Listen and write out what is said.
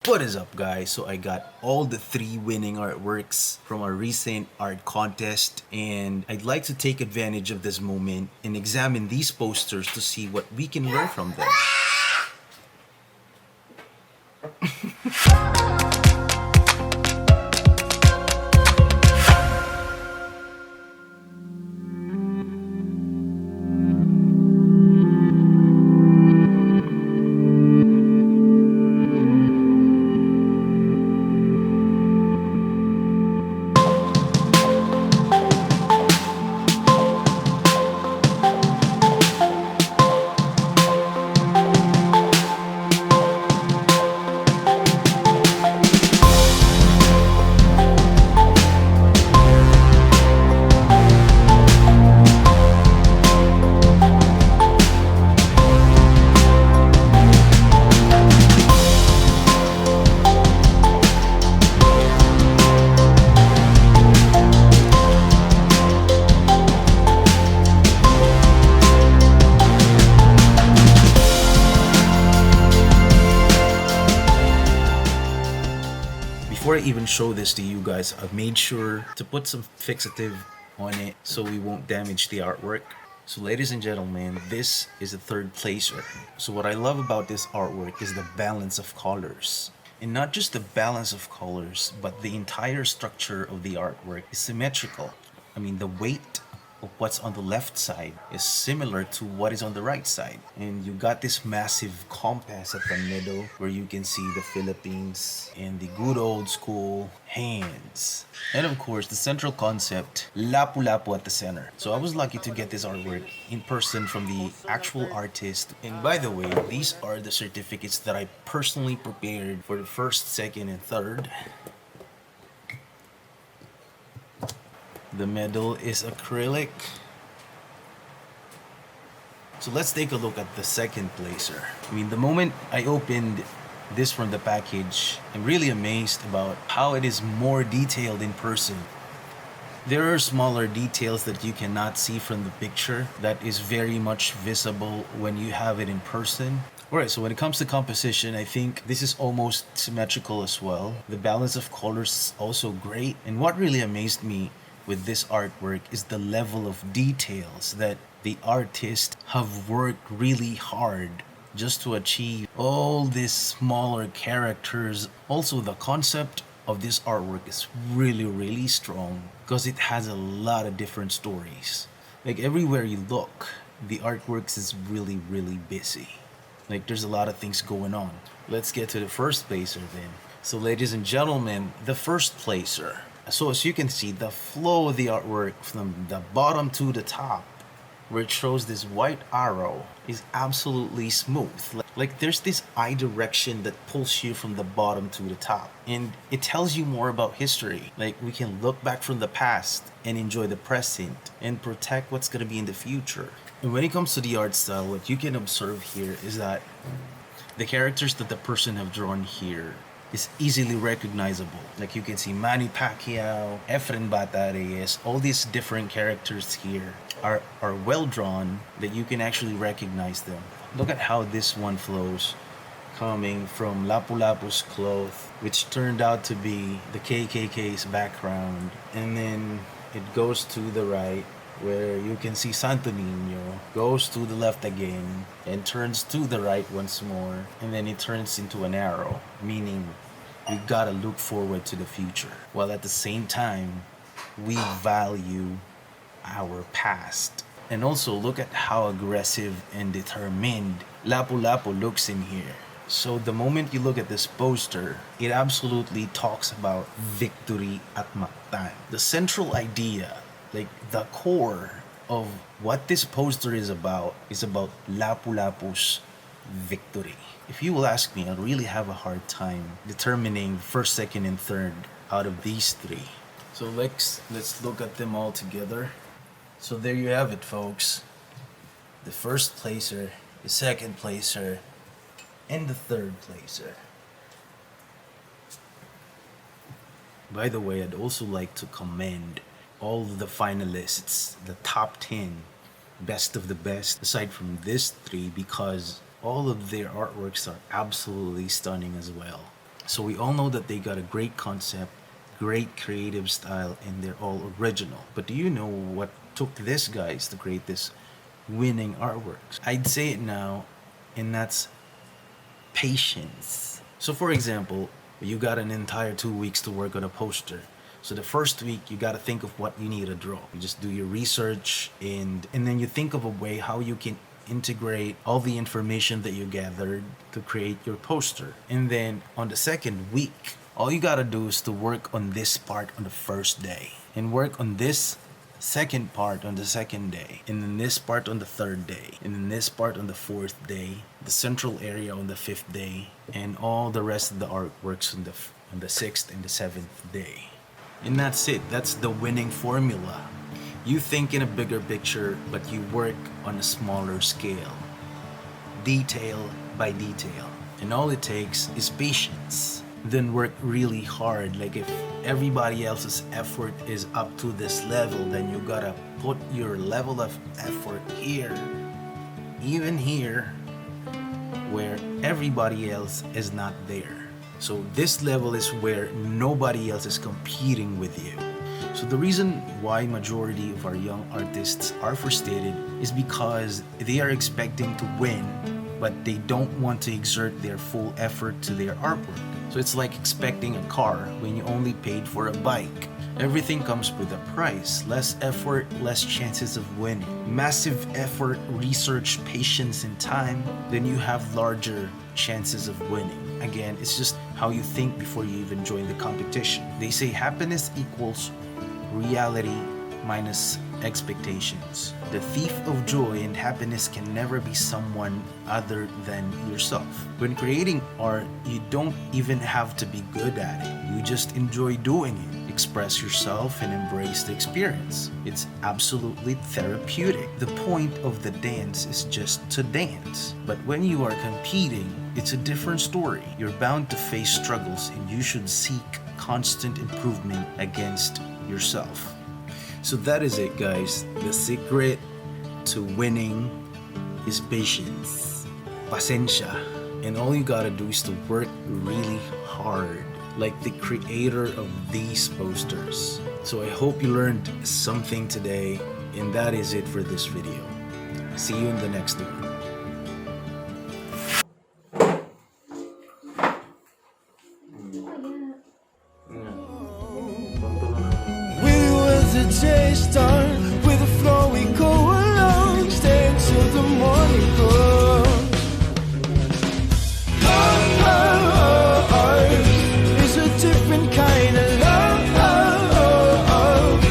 What is up, guys? So I got all the three winning artworks from our recent art contest, and I'd like to take advantage of this moment and examine these posters to see what we can learn from them. Before I even show this to you guys, I've made sure to put some fixative on it so we won't damage the artwork. So ladies and gentlemen, this is a third placer. So what I love about this artwork is the balance of colors. And not just the balance of colors, but the entire structure of the artwork is symmetrical. I mean, the weight of what's on the left side is similar to what is on the right side. And you got this massive compass at the middle where you can see the Philippines and the good old school hands. And of course, the central concept, lapu-lapu at the center. So I was lucky to get this artwork in person from the actual artist. And by the way, these are the certificates that I personally prepared for the first, second, and third. The medal is acrylic. So let's take a look at the second placer. I mean, the moment I opened this from the package, I'm really amazed about how it is more detailed in person. There are smaller details that you cannot see from the picture that is very much visible when you have it in person. Alright, so when it comes to composition, I think this is almost symmetrical as well. The balance of colors is also great. And what really amazed me with this artwork is the level of details that the artists have worked really hard just to achieve all these smaller characters. Also, the concept of this artwork is really strong because it has a lot of different stories. Like everywhere you look, the artworks is really busy. Like there's a lot of things going on. Let's get to the first placer then. So ladies and gentlemen, the first placer. So as you can see, the flow of the artwork from the bottom to the top, where it shows this white arrow, is absolutely smooth. Like there's this eye direction that pulls you from the bottom to the top. And it tells you more about history. Like we can look back from the past and enjoy the present and protect what's going to be in the future. And when it comes to the art style, what you can observe here is that the characters that the person have drawn here is easily recognizable. Like you can see Manny Pacquiao, Efren Bata Reyes, all these different characters here are well drawn that you can actually recognize them. Look at how this one flows, coming from Lapu-Lapu's cloth, which turned out to be the KKK's background. And then it goes to the right, where you can see Santo Niño, goes to the left again, and turns to the right once more, and then it turns into an arrow, meaning we gotta look forward to the future, while at the same time, we value our past. And also look at how aggressive and determined Lapu-Lapu looks in here. So the moment you look at this poster, it absolutely talks about victory at Mactan. The central idea, like the core of what this poster is about Lapu-Lapu's victory. If you will ask me, I'll really have a hard time determining first, second, and third out of these three. So let's look at them all together. So there you have it, folks. The first placer, the second placer, and the third placer. By the way, I'd also like to commend all the finalists, the top 10, best of the best, aside from this three, because all of their artworks are absolutely stunning as well. So we all know that they got a great concept, great creative style, and they're all original. But do you know what took these guys to create this winning artworks? I'd say it now, and that's patience. So for example, you got an entire 2 weeks to work on a poster. So the first week you got to think of what you need to draw. You just do your research, and then you think of a way how you can integrate all the information that you gathered to create your poster. And then on the second week, all you got to do is to work on this part on the first day, and work on this second part on the second day, and then this part on the third day, and then this part on the fourth day, the central area on the fifth day, and all the rest of the artworks on the sixth and the seventh day. And that's it. That's the winning formula. You think in a bigger picture, but you work on a smaller scale, detail by detail, and all it takes is patience. Then work really hard. Like if everybody else's effort is up to this level, then you gotta put your level of effort here, even here, where everybody else is not there. So this level is where nobody else is competing with you. So the reason why majority of our young artists are frustrated is because they are expecting to win, but they don't want to exert their full effort to their artwork. So it's like expecting a car when you only paid for a bike. Everything comes with a price. Less effort, less chances of winning. Massive effort, research, patience, and time, then you have larger chances of winning. Again, it's just how you think before you even join the competition. They say happiness equals reality minus expectations. The thief of joy and happiness can never be someone other than yourself. When creating art, you don't even have to be good at it. You just enjoy doing it. Express yourself and embrace the experience. It's absolutely therapeutic. The point of the dance is just to dance. But when you are competing, it's a different story. You're bound to face struggles, and you should seek constant improvement against yourself. So that is it, guys. The secret to winning is patience, pasensya, and all you gotta do is to work really hard, like the creator of these posters. So I hope you learned something today, and that is it for this video. See you in the next one. We were the day stars.